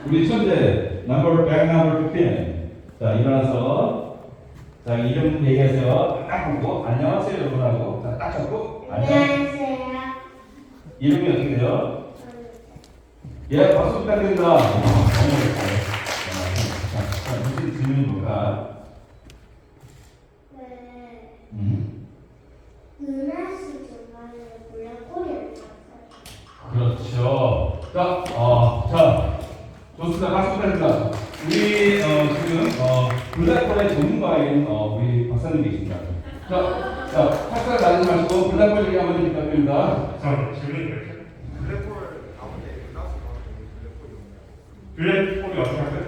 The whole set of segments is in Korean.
우리 천재 number back number 15. 자 일어나서 자 이름 얘기하세요. 딱 보고 안녕하세요 여러분하고 딱 잡고 안녕하세요. 이름이 어떻게 돼요? 예, 박수 부탁드립니다. 자, 무슨 질문이 뭘까? 네. 은하 씨 중간에 블랙홀이 안 나왔어요. 그렇죠. 자, 좋습니다. 박수 부탁드립니다. 우리 지금 블랙홀의 전문가인 우리 박사님이 계십니다. 자, 박사 나지 마시고 블랙홀 얘기 한번 부탁드립니다. 자, 질문이 이렇게. 블랙홀이 어떻게 하세요?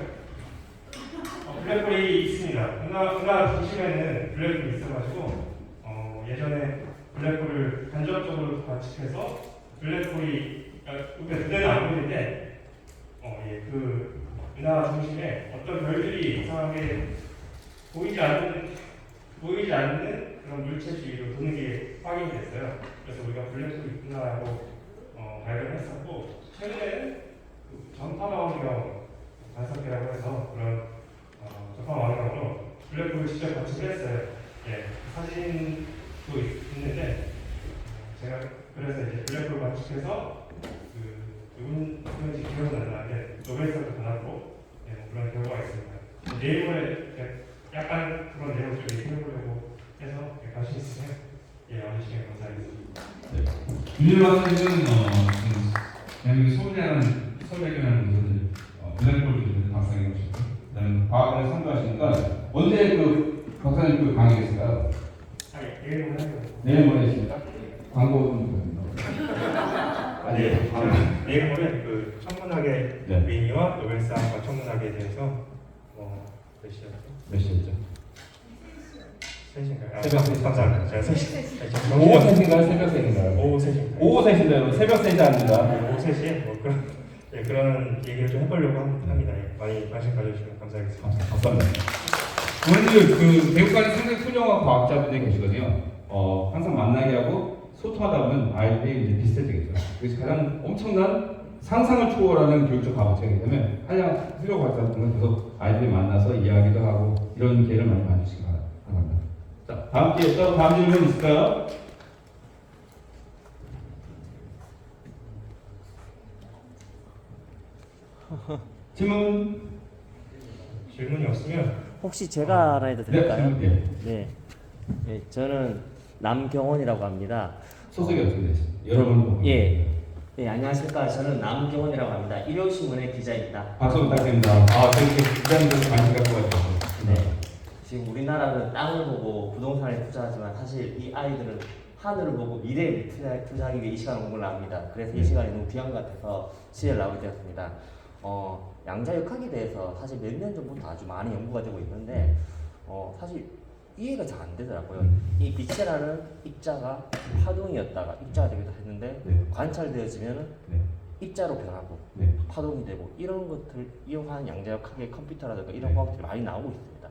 블랙홀이 있습니다. 은하 중심에는 블랙홀이 있어가지고 예전에 블랙홀을 간접적으로 관측해서 블랙홀이 그때는 안 보이는데 그 은하 중심에 어떤 별들이 이상하게 보이지 않는 그런 물체 주위로 도는 게 확인이 됐어요. 그래서 우리가 블랙홀이 있구나라고 발견했었고 최근에는 전파망원경 관測기라고 해서 그런 전파망원경으로 블랙홀을 직접 관측을 했어요. 예, 사진도 있는데 제가 그래서 이제 블랙홀 관측해서 누군지 기억은 안 나는데 노벨상도 받았고 예, 뭐 그런 결과가 있습니다. 내일 모레 약간 그런 내용을 좀 얘기해보려고 해서 관심 있으면 와주시면 감사하겠습니다. 윤일화 선생님은 대한민국 서울대학교라는 곳에서 블랙홀 기준을 박사님 오셨고 그다음에 과학관에 참가하시니까 언제 그 박사님 그 강의했을까요? 내일 모레 하려고. 내일 모레 있습니다. 광고 좀 내일 모레 그 천문학의 네. 의미와 노벨상과 천문학에 대해서 몇 시였죠? 몇 시였죠? 3시인가요? 새벽 3시. 감사합니다. 제가 3시. 오후 3시인가요? 새벽 3시인가요? 오후 3시인가요? 오후 3시인가요? 새벽 3시 아닙니다. 오후 3시에 뭐 그런 얘기를 좀 해보려고 합니다. 많이 관심 가져주시면 감사하겠습니다. 감사합니다. 오늘 그 배우관이 상당히 훌륭한 과학자분들이 계시거든요. 항상 만나게 하고 소통하다 보면 아이들이 이제 비슷해지겠죠. 그래서 가장 엄청난 상상을 초월하는 교육적 과학자이기 때문에 한양 훌륭한 과학자분들은 계속 아이들이 만나서 이야기도 하고 이런 기회를 많이 만드시기 바랍니다. 자, 다음 질문 있을까요? 질문이 없으면 혹시 제가 하나 해도 될까요? 네. 네. 네, 저는 남경원이라고 합니다. 소속이 어떻게 되세요? 여러분. 예. 네, 안녕하십니까. 저는 남경원이라고 합니다. 일요신문의 기자입니다. 박수 부탁드립니다. 저렇게 기자님들 관심 갖고 가지고. 네. 지금 우리나라는 땅을 보고 부동산에 투자하지만 사실 이 아이들은 하늘을 보고 미래에 투자하기 위해 이 시간 공부를 합니다. 그래서 이 시간이 너무 귀한 것 같아서 취재를 나오게 되었습니다. 양자역학에 대해서 사실 몇 년 전부터 아주 많이 연구가 되고 있는데 사실 이해가 잘 안 되더라고요. 이 빛이라는 입자가 파동이었다가 입자가 되기도 했는데 관찰되어지면 입자로 변하고 파동이 되고 이런 것들을 이용하는 양자역학의 컴퓨터라든가 이런 과학들이 많이 나오고 있습니다.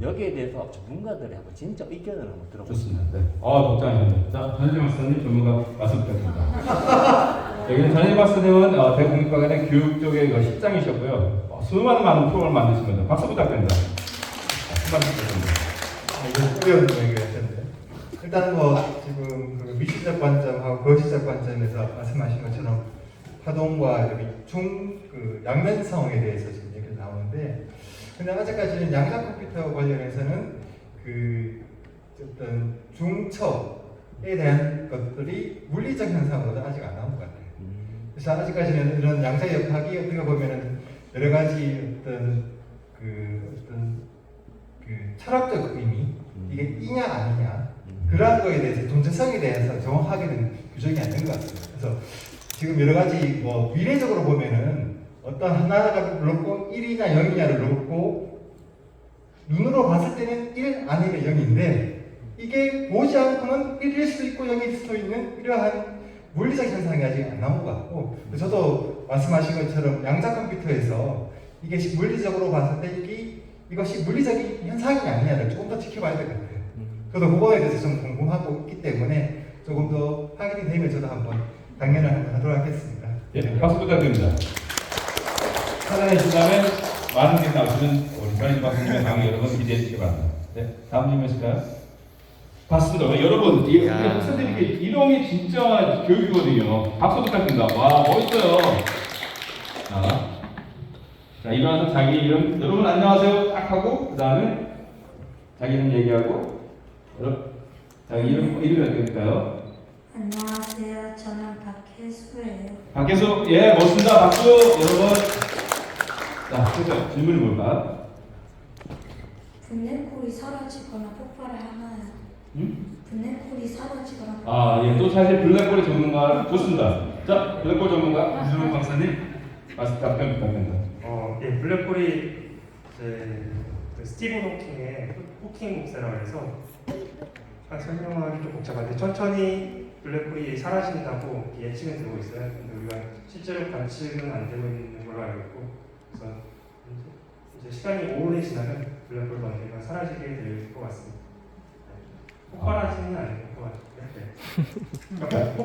여기에 대해서 전문가들이 한번 진짜 의견을 한번 들어보겠습니다. 좋습니다. 걱정하셨네요. 자, 전현진 박사님 전문가 말씀 부탁드립니다. 여기는 전현진 박사님은 대국립과학원의 교육 쪽의 실장이셨고요. 수많은 많은 프로그램을 만드시면서 박수 부탁드립니다. 수고하셨습니다. 이거 꾸려온 얘기가 있었는데 일단 지금 그 미시적 관점하고 거시적 관점에서 말씀하신 것처럼 파동과 여기 그 양면성에 대해서 지금 얘기가 나오는데 근데 아직까지는 양자 컴퓨터 관련해서는 그 어떤 중첩에 대한 것들이 물리적 현상으로도 아직 안 나온 것 같아요. 그래서 아직까지는 이런 양자역학이 어떻게 보면은 여러 가지 어떤 철학적 의미 이게 이냐 아니냐 그러한 거에 대해서 존재성에 대해서 정확하게는 규정이 안 된 것 같습니다. 그래서 지금 여러 가지 미래적으로 보면은 어떤 하나가 놓고 1이냐 0이냐를 놓고 눈으로 봤을 때는 1 아니면 0인데 이게 보지 않고는 1일 수도 있고 0일 수도 있는 이러한 물리적 현상이 아직 안 나온 것 같고 저도 말씀하신 것처럼 양자 컴퓨터에서 이게 물리적으로 봤을 때 이것이 물리적인 현상이 아니냐를 조금 더 지켜봐야 될 것 같아요. 저도 그거에 대해서 좀 궁금하고 있기 때문에 조금 더 확인이 되면 저도 한번 당연히 한번 하도록 하겠습니다. 박수 부탁드립니다. 찾아내신 다음에 많은 분들이 나오시는 우리 전인 박사님의 강의 여러분 기대해 주시기 바랍니다. 네, 다음 질문 있을까요? 봤습니다. 여러분, 이 학생들이 이름이 진짜 교육이거든요. 박수 부탁드립니다. 와, 멋있어요. 자, 일어나서 자기 이름, 여러분 안녕하세요 딱 하고 그 다음에 자기 이름 얘기하고 자기 이름이 어떻게 될까요? 안녕하세요. 저는 박혜수예요. 박혜수, 예, 멋있습니다. 박수, 여러분. 자, 그래서 질문이 뭘까? 분내콜이 사라지거나 폭발하나요? 분내콜이 사라지거나 아, 예, 또 사실 블랙홀의 전문가 좋습니다. 자, 블랙홀 전문가 이준호 박사님, 말씀 답변 부탁드립니다. 예, 블랙홀이 이제 그 스티븐 호킹의 호킹 복사라고 해서 설명하기 좀 복잡한데 천천히 블랙홀이 사라진다고 예측은 되고 있어요. 근데 우리가 실제로 관측은 안 되고 있는 걸로 알고 있고, 그래서 이제 시간이 오래 지나면 블랙홀 번개가 사라지게 될 것 같습니다. 폭발하지는 않을 것 같아요. 그러니까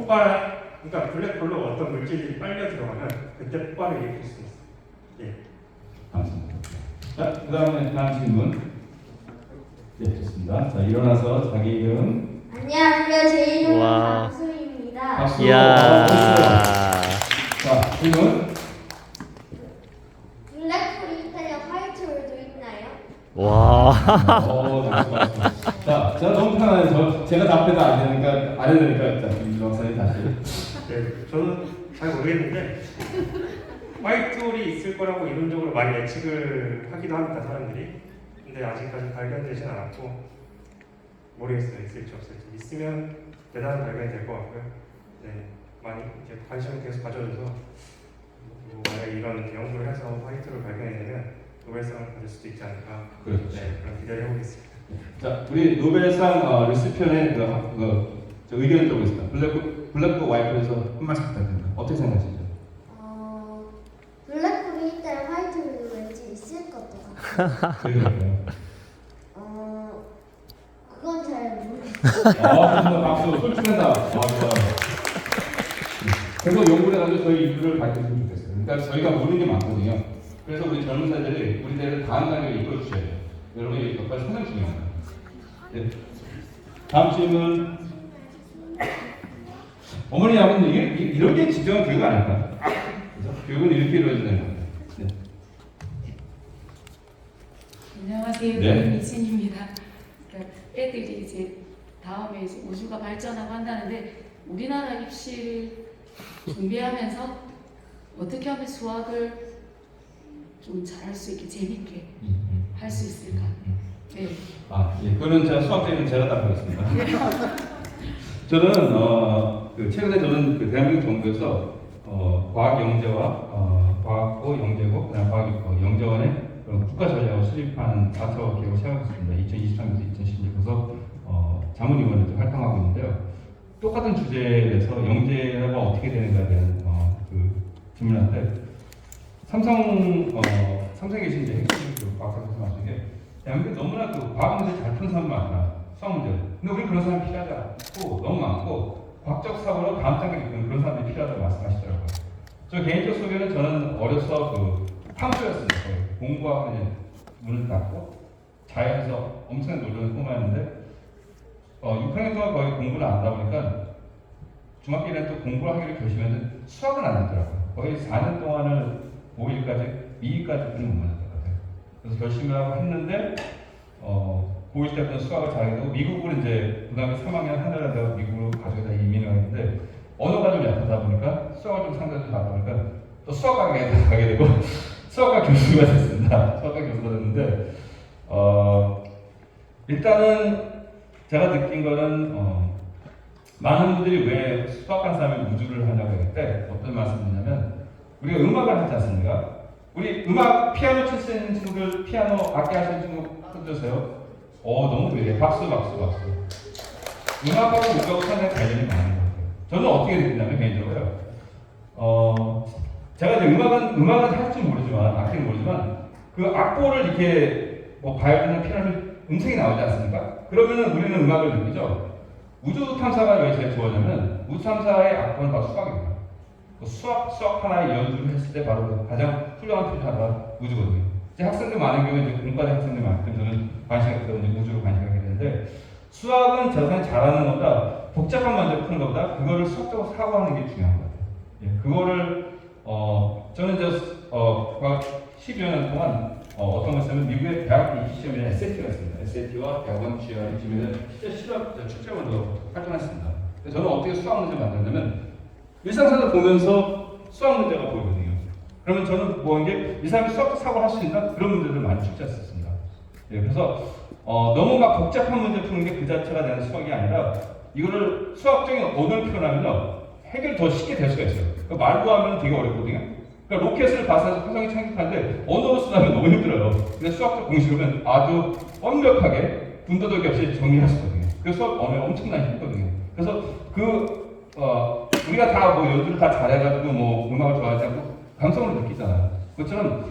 그러니까 블랙홀로 어떤 물질이 빨려 들어가면 그때 폭발을 일으킬 수 있어요. 예. 감사합니다. 자, 그 다음 질문. 네, 좋습니다. 자, 일어나서 자기 이름. 안녕하세요. 제 이름은 와. 박수입니다. 박수. 이야. 자, 질문. 블랙홀이 있다면 화이트홀도 있나요? 와. 맞습니다. 자, 제가 너무 편하네요. 제가 답해도 안 되니까, 자, 김준호 박사님 다시. 네, 저는 잘 모르겠는데 화이트홀이 있을 거라고 이론적으로 많이 예측을 하기도 합니다, 사람들이. 근데 아직까지 발견되진 않았고 모르겠어요, 있을지 없을지. 있으면 대단한 발견이 될 것 같고요. 네, 많이 이제 관심을 계속 가져줘서 만약 이런 연구를 해서 화이트홀을 발견해내면 노벨상을 받을 수도 있지 않을까. 그렇죠. 네, 그런 기대를 해보겠습니다. 자, 우리 노벨상 리스편의 저 의견을 들어보겠습니다. 블랙북 와이프에서 한 말씀 부탁드립니다. 어떻게 생각하시죠? 블랙홀이 있다면 화이트홀도 왠지 있을 것도 같아요. 왜 그럴까요? 그건 잘 모르겠어요. 좋습니다. 박수. 솔직하다. 좋아요. 그래서 연구를 해가지고 저희 이유를 밝혀주면 좋겠어요. 그러니까 저희가 모르는 게 많거든요. 그래서 우리 젊은 세대들이 우리들을 다음 단계로 이끌어주셔야 돼요. 여러분의 역할이 상당히 중요합니다. 네. 다음 질문. 어머니, 아버님, 이런 게 진정한 교육 아닐까? 그래서 교육은 이렇게 이루어지는 겁니다. 네. 안녕하세요. 네. 이진입니다. 그러니까 애들이 이제 다음에 이제 우주가 발전하고 한다는데 우리나라 입시를 준비하면서 어떻게 하면 수학을 좀 잘할 수 있게 재밌게 할 수 있을까? 네. 예. 그거는 제가 수학자는 제가 답하겠습니다. 저는 최근에 저는 그 대한민국 정부에서 과학 영재와 과학고 영재고 그다음 과학 영재원의 국가 전략을 수립하는 4차 계획을 세우겠습니다. 2023에서 2016에서 자문위원회로 활동하고 있는데요. 똑같은 주제에 대해서 영재가 어떻게 되는가에 대한 질문인데 삼성에 계신 이제 핵심 과학자분들 말씀에 대한민국에 너무나 과학 문제 잘 푸는 사람 많다. 수학 문제. 근데 우리 그런 사람이 필요하지 않고 너무 많고 과학적 사고로 다음 단계를 이끄는 그런 사람들이 필요하다고 말씀하시더라고요. 저 개인적 소개는 저는 어려서 탐구였습니다. 공부하고 이제 문을 닫고 자연에서 엄청난 노력을 뿜었는데 6학년 동안 거의 공부를 안 하다 보니까 중학교 1학년 또 공부를 하기로 결심했는데 수학은 안 되더라고요. 거의 4년 동안을 5일까지, 2일까지 못 만났던 것 같아요. 그래서 결심을 하고 했는데 고1 때부터 수학을 잘하게 되고 미국으로 이제 고등학교 3학년 하늘나라에서 미국으로 가족이 다 이민을 했는데 언어가 좀 약하다 보니까 수학을 좀 상대적으로 잘하다 보니까 또 수학과에 가게 되고 수학과 교수가 됐습니다. 수학과 교수가 됐는데 일단은 제가 느낀 거는 많은 분들이 왜 수학한 사람이 우주를 하냐고 할 때 어떤 말씀이냐면 우리가 음악을 하지 않습니까? 우리 음악 피아노 칠 수 있는 친구들 피아노 악기 하시는 친구 흔드세요. 너무 왜 박수. 음악하고 우주하고 상당히 관련이 많은 것 같아요. 저는 어떻게 느끼냐면 개인적으로요. 제가 이제 음악은 할 줄 모르지만 악기는 모르지만 그 악보를 이렇게 바이올린이나 피아노 음색이 나오지 않습니까? 그러면은 우리는 음악을 느끼죠. 우주 탐사가 왜 제일 좋아하냐면 우주 탐사의 악보는 다 수학입니다. 수학 하나의 연주를 했을 때 바로 가장 훌륭한 필사가 우주거든요. 제 학생들 많은 경우는 이제 공과대 학생들 많기 때문에 저는 관심이 없다 보니 우주로 관심을 갖게 되는데 수학은 저사람 잘하는 것보다 복잡한 문제 푸는 것보다 그거를 수학적으로 사고하는 게 중요한 것 같아요. 예, 그거를 저는 과거 10여 년 동안 어떤 것을 하면 미국의 대학 입시 시험에 SAT가 있습니다. SAT와 대학원 GRE 지면은 실제 실업 출제원으로 활동했습니다. 저는 어떻게 수학 문제를 만들냐면 일상생활 보면서 수학 문제가 보이거든요. 그러면 저는 이게 이 사람이 수학적 사고를 할 수 있나 그런 문제들을 많이 출제했었습니다. 예, 그래서 너무 막 복잡한 문제 푸는 게 그 자체가 되는 수학이 아니라 이거를 수학적인 언어를 표현하면요 해결이 더 쉽게 될 수가 있어요. 그러니까 말로 하면 되게 어렵거든요. 그러니까 로켓을 발사해서 화성에 착륙하는데 언어로 쓰려면 너무 힘들어요. 근데 수학적 공식으로는 아주 완벽하게 군더더기 없이 정리할 수 있거든요. 그래서 수학 언어에 엄청나게 힘들거든요. 그래서 우리가 다 연주를 다 잘해가지고 음악을 좋아하지 않고 감성을 느끼잖아요. 그것처럼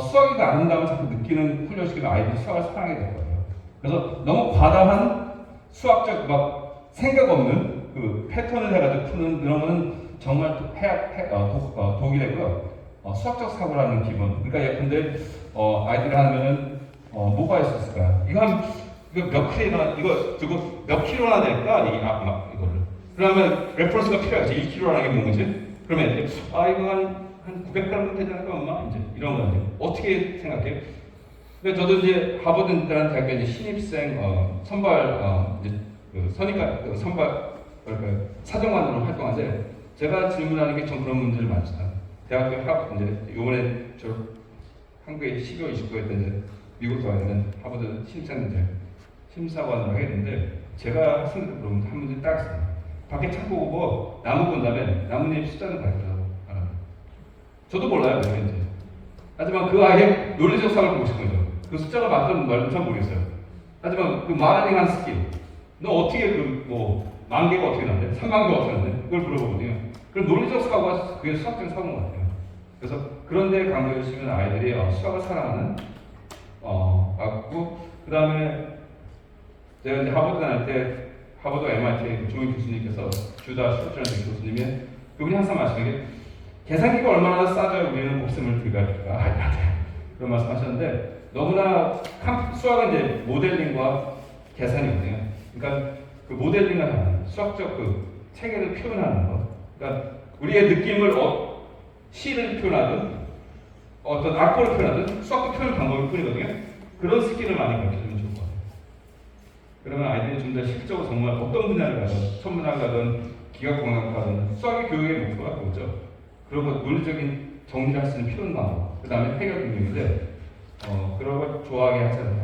수학이 아름다움을 자꾸 느끼는 훈련시키면 아이들이 수학을 사랑하게 될 거예요. 그래서 너무 과다한 수학적 생각 없는 그 패턴을 해가지고 푸는 그런 거는 정말 독이 되고요. 수학적 사고라는 기본. 그러니까 예컨대 아이들이 하면은 뭐가 있었을까요? 이거 몇 킬로나 저거 몇 킬로나 될까? 이거를. 그러면 레퍼런스가 필요하지. 1킬로라는 게 뭔지. 그러면 이제 이거 한 900g 되지 않을까 엄마? 이제 이런 거죠. 어떻게 생각해? 근데 저도 이제 하버드라는 대학교 이제 신입생 선발 이제 선임과 선발 사정관으로 활동하는데 제가 질문하는 게 전 그런 문제를 많이 써요. 대학교 이제 요번에 한국에 12월 29일 때 이제 미국 가야 되는 하버드 신입생들 심사관으로 해야 되는데 제가 학생들 물어보면 한 문제 딱 있어요. 밖에 창고 보고 나무 본 다음에 나뭇잎 숫자는 밝혀라고 말합니다. 저도 몰라요, 뭐인지. 하지만 그 아이의 논리적 사고를 보고 싶은 거죠. 그 숫자가 맞든 말든 잘 모르겠어요. 하지만 그 마케팅한 스킬, 너 어떻게 10,000개가 어떻게 나는데? 30,000개가 어떻게 나는데? 그걸 물어보거든요. 그럼 논리적 사고가 그게 수학적인 사고인 것 같아요. 그래서 그런 데 강조해 주시면 아이들이 수학을 사랑하는 맞고 그 다음에 제가 이제 하버드 다닐 때 하버드 MIT 조인 교수님께서 주다 슈트라는 교수님이 그분이 항상 말씀하시는 게 계산기가 얼마나 싸져야 우리는 곱셈을 들어갈까 그런 말씀하셨는데 너무나 수학은 이제 모델링과 계산이거든요. 그러니까 그 모델링을 하는 수학적 그 체계를 표현하는 것. 그러니까 우리의 느낌을 시를 표현하든 어떤 악보를 표현하든 수학적 표현 방법일 뿐이거든요. 그런 스킬을 많이 가르쳐주면 좋을 것 같아요. 그러면 아이들이 좀 더 실질적으로 정말 어떤 분야를 가든 천문학가든 기계공학가든 수학의 교육의 목표가 그거죠. 그리고 논리적인 정리를 할 수 있는 표현 방법, 그 다음에 해결 능력인데 그런 걸 좋아하게 하지 않는